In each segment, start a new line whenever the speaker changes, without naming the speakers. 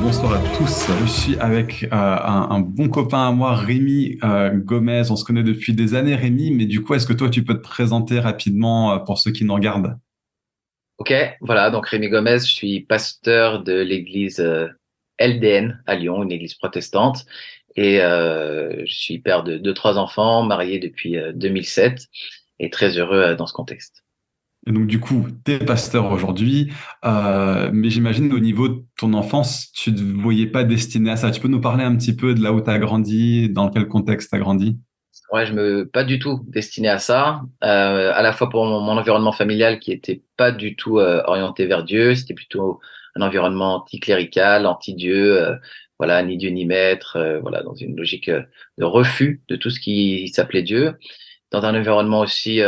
bonsoir à tous. Je suis avec un bon copain à moi, Rémi Gomez. On se connaît depuis des années, Rémi, mais du coup, est-ce que toi, tu peux te présenter rapidement pour ceux qui nous regardent?
Ok, voilà, donc Rémi Gomez, je suis pasteur de l'église LDN à Lyon, une église protestante, et je suis père de deux, trois enfants, marié depuis 2007, et très heureux dans ce contexte.
Et donc, du coup, tu es pasteur aujourd'hui, mais j'imagine au niveau de ton enfance, tu ne te voyais pas destiné à ça. Tu peux nous parler un petit peu de là où tu as grandi, dans quel contexte tu as grandi?
Ouais, je me pas du tout destiné à ça, à la fois pour mon environnement familial qui était pas du tout orienté vers Dieu, c'était plutôt un environnement anticlérical, anti-Dieu, voilà, ni Dieu ni maître, voilà, dans une logique de refus de tout ce qui s'appelait Dieu. Dans un environnement aussi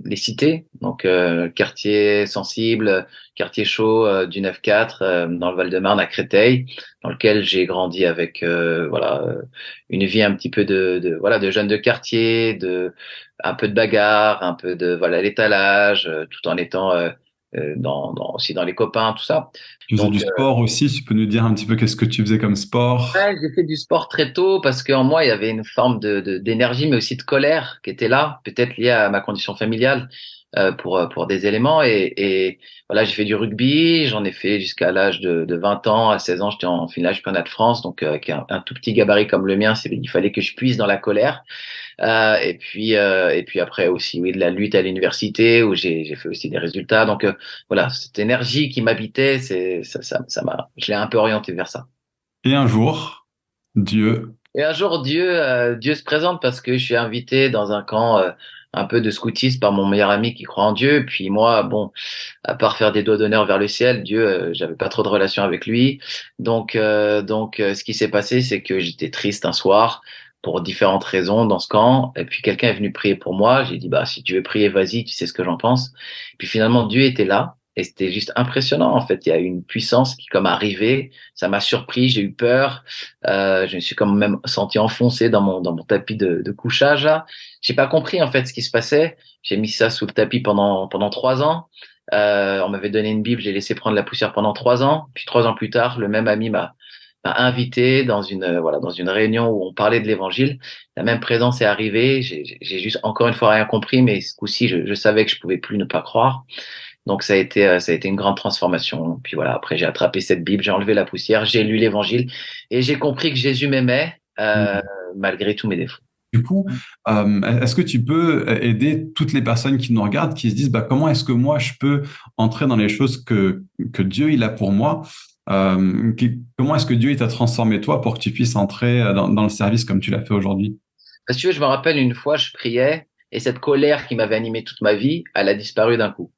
les cités, donc quartier sensible, quartier chaud du 9-4 dans le Val-de-Marne à Créteil, dans lequel j'ai grandi avec voilà une vie un petit peu voilà de jeunes de quartier, de un peu de bagarre, un peu de voilà l'étalage, tout en étant aussi dans les copains, tout ça.
Tu faisais du
Donc
sport aussi. Tu peux nous dire un petit peu qu'est-ce que tu faisais comme sport?
ouais, j'ai fait du sport très tôt parce qu'en moi, il y avait une forme d'énergie, mais aussi de colère qui était là, peut-être liée à ma condition familiale pour des éléments. Et voilà, j'ai fait du rugby, j'en ai fait jusqu'à l'âge de 20 ans. À 16 ans, j'étais en finale championnat de France, donc avec un tout petit gabarit comme le mien, il fallait que je puise dans la colère. Et puis après aussi, oui, de la lutte à l'université où j'ai fait aussi des résultats. Donc voilà, cette énergie qui m'habitait, je l'ai un peu orienté vers ça.
Et un jour, Dieu.
Et un jour, Dieu se présente parce que je suis invité dans un camp un peu de scoutisme par mon meilleur ami qui croit en Dieu. Puis moi, bon, à part faire des doigts d'honneur vers le ciel, Dieu, j'avais pas trop de relation avec lui. Donc, ce qui s'est passé, c'est que j'étais triste un soir pour différentes raisons dans ce camp. Et puis quelqu'un est venu prier pour moi. J'ai dit, bah, si tu veux prier, vas-y, tu sais ce que j'en pense. Puis finalement, Dieu était là. Et c'était juste impressionnant, en fait. Il y a eu une puissance qui, comme arrivée, ça m'a surpris, j'ai eu peur. Je me suis quand même senti enfoncé dans mon tapis de couchage, là. J'ai pas compris, en fait, ce qui se passait. J'ai mis ça sous le tapis pendant 3 ans. On m'avait donné une Bible, j'ai laissé prendre la poussière pendant 3 ans. Puis 3 ans plus tard, le même ami m'a invité dans une voilà dans une réunion où on parlait de l'Évangile. La même présence est arrivée. J'ai juste encore une fois rien compris, mais ce coup-ci, je savais que je pouvais plus ne pas croire. Donc ça a été une grande transformation. Puis voilà, après j'ai attrapé cette Bible, j'ai enlevé la poussière, j'ai lu l'Évangile et j'ai compris que Jésus m'aimait malgré tous mes défauts.
Du coup, est-ce que tu peux aider toutes les personnes qui nous regardent, qui se disent, bah, comment est-ce que moi je peux entrer dans les choses que Dieu il a pour moi? Comment est-ce que Dieu il t'a transformé toi pour que tu puisses entrer dans le service comme tu l'as fait aujourd'hui?
Parce que tu veux, je me rappelle une fois, je priais et cette colère qui m'avait animé toute ma vie, elle a disparu d'un coup.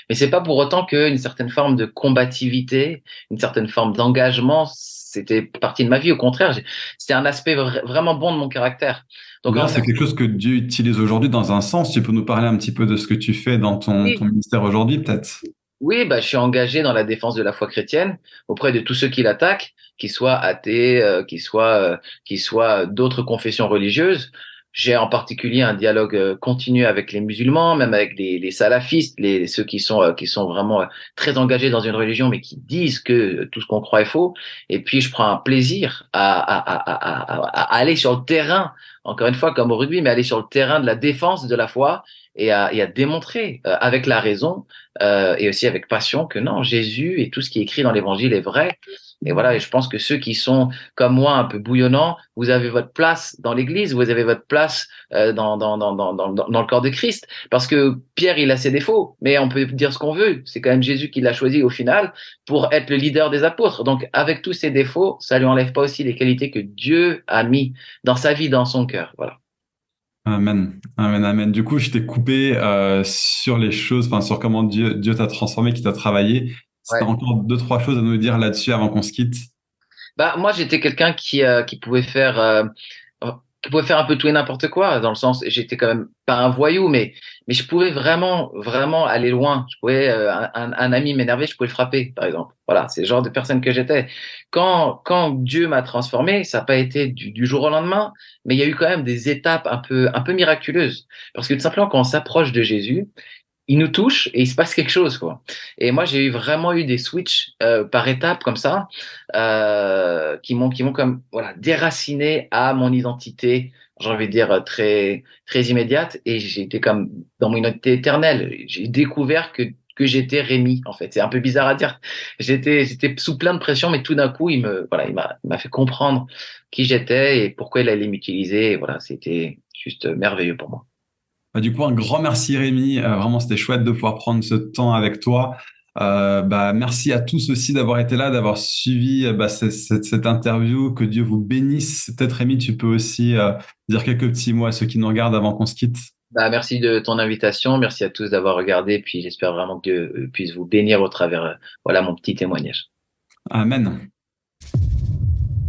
Mais c'est pas pour autant qu'une certaine forme de combativité, une certaine forme d'engagement, c'était partie de ma vie. Au contraire, c'était un aspect vraiment bon de mon caractère. Donc
D'ailleurs,
en
c'est quelque chose que Dieu utilise aujourd'hui dans un sens. Tu peux nous parler un petit peu de ce que tu fais dans ton
fait,
ministère aujourd'hui, peut-être?
oui, bah, je suis engagé dans la défense de la foi chrétienne auprès de tous ceux qui l'attaquent, qu'ils soient athées, qu'ils soient d'autres confessions religieuses. J'ai en particulier un dialogue continu avec les musulmans, même avec les salafistes, ceux qui sont vraiment très engagés dans une religion, mais qui disent que tout ce qu'on croit est faux. Et puis, je prends un plaisir à aller sur le terrain, encore une fois, comme au rugby, mais aller sur le terrain de la défense de la foi et à démontrer avec la raison et aussi avec passion que non, Jésus et tout ce qui est écrit dans l'Évangile est vrai. Et voilà, et je pense que ceux qui sont comme moi un peu bouillonnants, vous avez votre place dans l'Église, vous avez votre place dans le corps de Christ. Parce que Pierre, il a ses défauts, mais on peut dire ce qu'on veut. C'est quand même Jésus qui l'a choisi au final pour être le leader des apôtres. Donc, avec tous ses défauts, ça lui enlève pas aussi les qualités que Dieu a mis dans sa vie, dans son cœur. Voilà.
Amen, amen, amen. Du coup, je t'ai coupé sur les choses, enfin sur comment Dieu t'a transformé, qui t'a travaillé. Si t'as
Ouais.
encore deux, trois choses à nous dire là-dessus avant qu'on se quitte.
Bah, moi, j'étais quelqu'un qui pouvait faire un peu tout et n'importe quoi, dans le sens, j'étais quand même pas un voyou, mais je pouvais vraiment aller loin. Je pouvais, un ami m'énerver, je pouvais le frapper, par exemple. Voilà, c'est le genre de personne que j'étais. Quand Dieu m'a transformé, ça n'a pas été du jour au lendemain, mais il y a eu quand même des étapes un peu miraculeuses. Parce que tout simplement, quand on s'approche de Jésus, il nous touche et il se passe quelque chose, quoi. Et moi, j'ai vraiment eu des switches par étapes comme ça, qui m'ont comme voilà déraciné à mon identité, j'ai envie de dire très très immédiate, et j'ai été comme dans mon identité éternelle. J'ai découvert que j'étais Rémi, en fait. C'est un peu bizarre à dire. J'étais sous plein de pression, mais tout d'un coup, il m'a fait comprendre qui j'étais et pourquoi il allait m'utiliser. Et voilà, c'était juste merveilleux pour moi.
Bah, du coup, un grand merci Rémi. Vraiment, c'était chouette de pouvoir prendre ce temps avec toi. Bah, merci à tous aussi d'avoir été là, d'avoir suivi bah, cette interview. Que Dieu vous bénisse. Peut-être Rémi, tu peux aussi dire quelques petits mots à ceux qui nous regardent avant qu'on se quitte.
Bah, merci de ton invitation. Merci à tous d'avoir regardé. Puis j'espère vraiment que Dieu puisse vous bénir au travers, voilà, mon petit témoignage.
Amen.